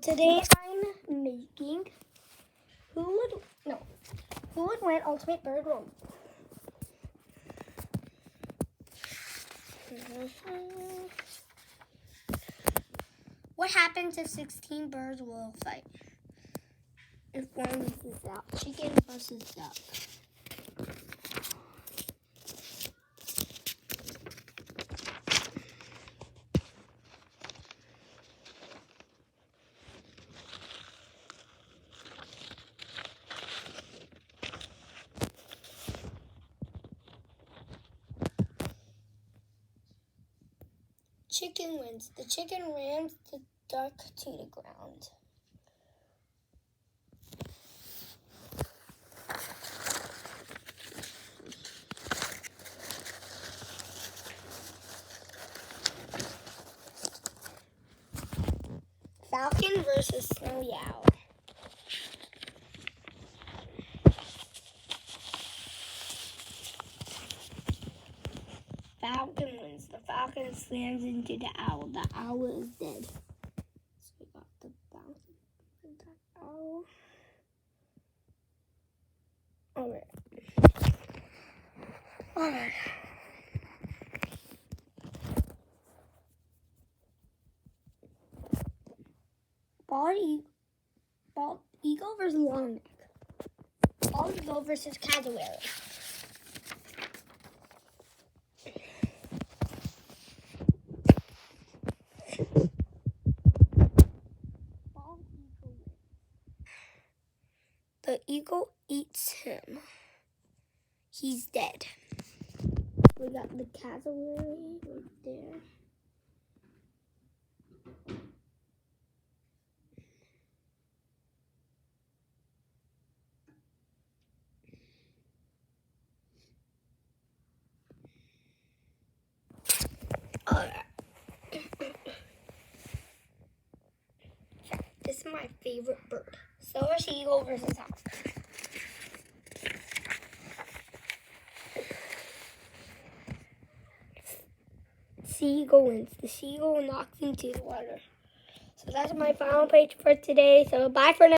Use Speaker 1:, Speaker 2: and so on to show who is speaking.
Speaker 1: today I'm making who would win Ultimate Bird Roll. What happens if 16 birds will fight? If one loses out, chicken versus duck. Chicken wins. The chicken rams the duck to the ground. Falcon versus snowy owl. Falcon wins. The falcon slams into the owl. The owl is dead. So we got the falcon and the owl. Alright. Bald eagle versus long neck. Bald eagle versus cassowary. Bald eagle wins. The eagle eats him. He's dead. We got the cassowary right there. This is my favorite bird. Silver seagull versus hawk. Seagull wins. The seagull knocks into the water. So that's my final page for today. So bye for now.